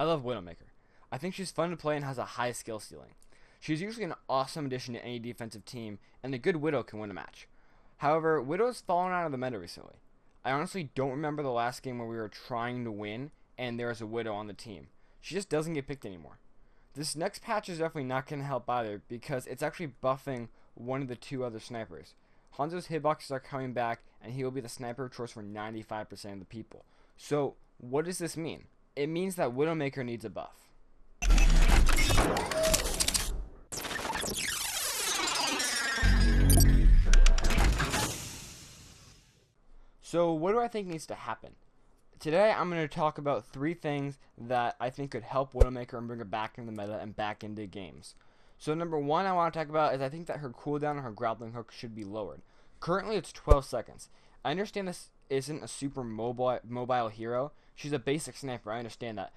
I love Widowmaker. I think she's fun to play and has a high skill ceiling. She's usually an awesome addition to any defensive team, and a good Widow can win a match. However, Widow's fallen out of the meta recently. I honestly don't remember the last game where we were trying to win and there was a Widow on the team. She just doesn't get picked anymore. This next patch is definitely not going to help either because it's actually buffing one of the two other snipers. Hanzo's hitboxes are coming back and he will be the sniper of choice for 95% of the people. So, what does this mean? It means that Widowmaker needs a buff. So, what do I think needs to happen? Today, I'm going to talk about 3 things that I think could help Widowmaker and bring her back into the meta and back into games. So, number 1 I want to talk about is I think that her cooldown on her grappling hook should be lowered. Currently, it's 12 seconds. I understand this isn't a super mobile hero. She's a basic sniper. I understand that.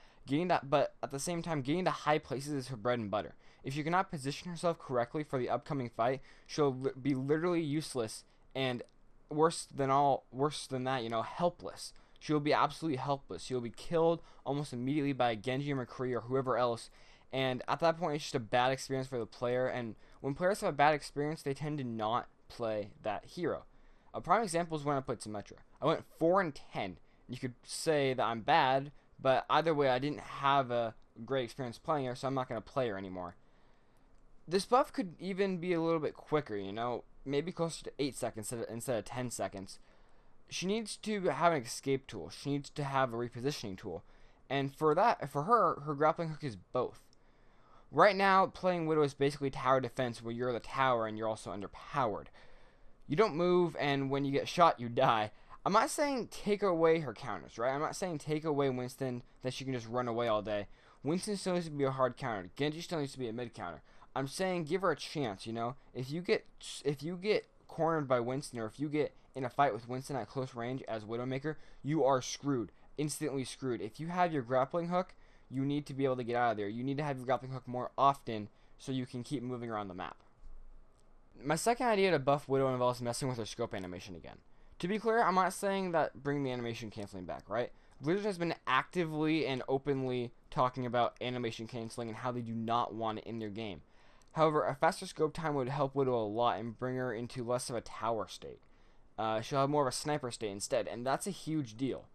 But at the same time, getting to high places is her bread and butter. If you cannot position herself correctly for the upcoming fight, she'll be literally useless and worse than that, helpless. She'll be absolutely helpless. She'll be killed almost immediately by a Genji or McCree or whoever else. And at that point, it's just a bad experience for the player. And when players have a bad experience, they tend to not play that hero. A prime example is when I played Symmetra. I went 4-10. You could say that I'm bad, but either way, I didn't have a great experience playing her, so I'm not going to play her anymore. This buff could even be a little bit quicker, maybe closer to 8 seconds instead of 10 seconds. She needs to have an escape tool. She needs to have a repositioning tool. And for her grappling hook is both. Right now, playing Widow is basically tower defense where you're the tower and you're also underpowered. You don't move, and when you get shot, you die. I'm not saying take away her counters, right? I'm not saying take away Winston, that she can just run away all day. Winston still needs to be a hard counter. Genji still needs to be a mid counter. I'm saying give her a chance, If you get cornered by Winston, or if you get in a fight with Winston at close range as Widowmaker, you are screwed. Instantly screwed. If you have your grappling hook, you need to be able to get out of there. You need to have your grappling hook more often so you can keep moving around the map. My second idea to buff Widow involves messing with her scope animation again. To be clear, I'm not saying that bring the animation canceling back, right? Blizzard has been actively and openly talking about animation canceling and how they do not want it in their game. However, a faster scope time would help Widow a lot and bring her into less of a tower state. She'll have more of a sniper state instead, and that's a huge deal.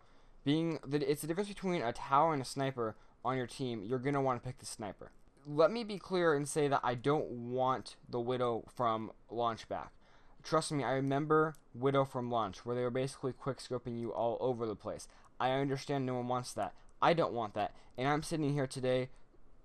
It's the difference between a tower and a sniper on your team. You're going to want to pick the sniper. Let me be clear and say that I don't want the Widow from launch back. Trust me, I remember Widow from launch, where they were basically quick scoping you all over the place. I understand no one wants that. I don't want that. And I'm sitting here today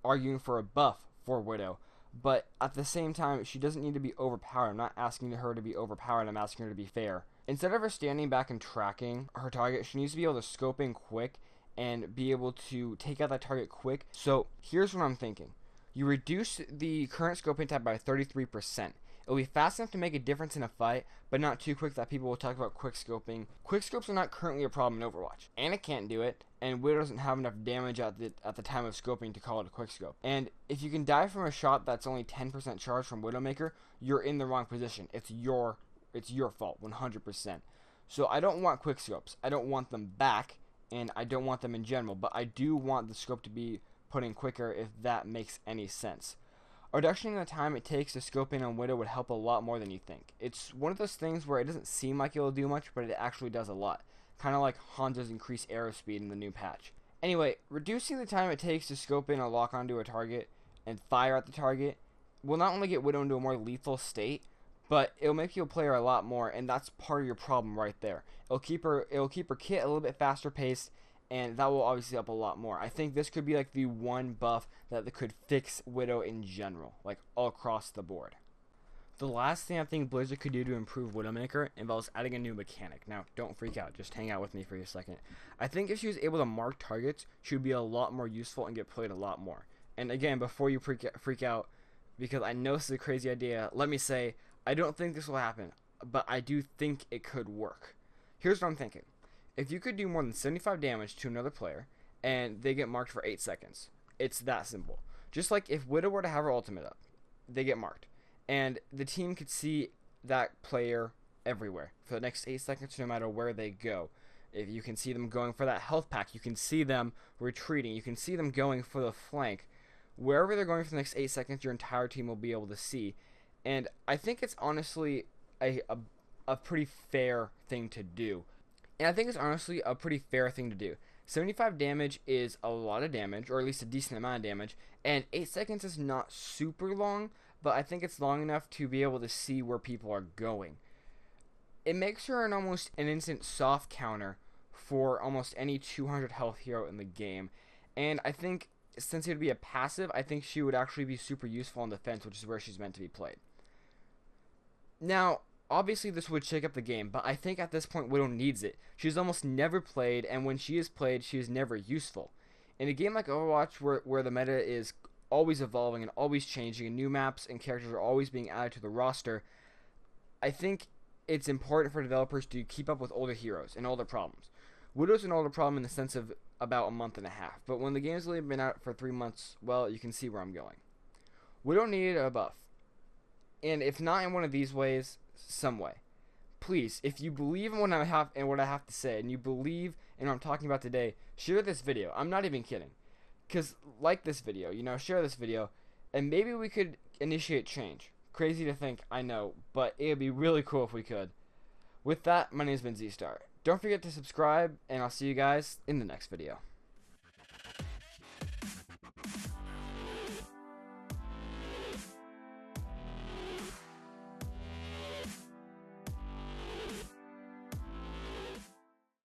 arguing for a buff for Widow. But at the same time, she doesn't need to be overpowered. I'm not asking her to be overpowered. I'm asking her to be fair. Instead of her standing back and tracking her target, she needs to be able to scope in quick and be able to take out that target quick. So here's what I'm thinking. You reduce the current scoping time by 33%. It'll be fast enough to make a difference in a fight, but not too quick that people will talk about quick scoping. Quick scopes are not currently a problem in Overwatch. Ana can't do it, and Widow doesn't have enough damage at the time of scoping to call it a quick scope. And if you can die from a shot that's only 10% charged from Widowmaker, you're in the wrong position. It's your fault, 100%. So I don't want quick scopes. I don't want them back, and I don't want them in general, but I do want the scope to be put in quicker if that makes any sense. A reduction in the time it takes to scope in on Widow would help a lot more than you think. It's one of those things where it doesn't seem like it'll do much, but it actually does a lot. Kind of like Hanzo's increased arrow speed in the new patch. Anyway, reducing the time it takes to scope in or lock onto a target and fire at the target will not only get Widow into a more lethal state, but it'll make you play her a lot more, and that's part of your problem right there. It'll keep her kit a little bit faster paced, and that will obviously help a lot more. I think this could be like the one buff that could fix Widow in general, like all across the board. The last thing I think Blizzard could do to improve Widowmaker involves adding a new mechanic. Now, don't freak out. Just hang out with me for a second. I think if she was able to mark targets, she would be a lot more useful and get played a lot more. And again, before you freak out, because I know this is a crazy idea, let me say, I don't think this will happen, but I do think it could work. Here's what I'm thinking. If you could do more than 75 damage to another player, and they get marked for 8 seconds, it's that simple. Just like if Widow were to have her ultimate up, they get marked. And the team could see that player everywhere for the next 8 seconds no matter where they go. If you can see them going for that health pack, you can see them retreating, you can see them going for the flank. Wherever they're going for the next 8 seconds, your entire team will be able to see. And I think it's honestly a pretty fair thing to do. 75 damage is a lot of damage, or at least a decent amount of damage, and 8 seconds is not super long, but I think it's long enough to be able to see where people are going. It makes her almost an instant soft counter for almost any 200 health hero in the game, and I think since it would be a passive, I think she would actually be super useful in defense, which is where she's meant to be played. Now, obviously this would shake up the game, but I think at this point Widow needs it. She's almost never played, and when she is played, she is never useful. In a game like Overwatch, where the meta is always evolving and always changing, and new maps and characters are always being added to the roster, I think it's important for developers to keep up with older heroes and older problems. Widow's an older problem in the sense of about a month and a half, but when the game's only been out for 3 months, well, you can see where I'm going. Widow needed a buff, and if not in one of these ways, some way. Please, if you believe in what I have to say, and you believe in what I'm talking about today, share this video. I'm not even kidding. Because like this video, share this video, and maybe we could initiate change. Crazy to think, I know, but it would be really cool if we could. With that, my name's been Z-Star. Don't forget to subscribe, and I'll see you guys in the next video.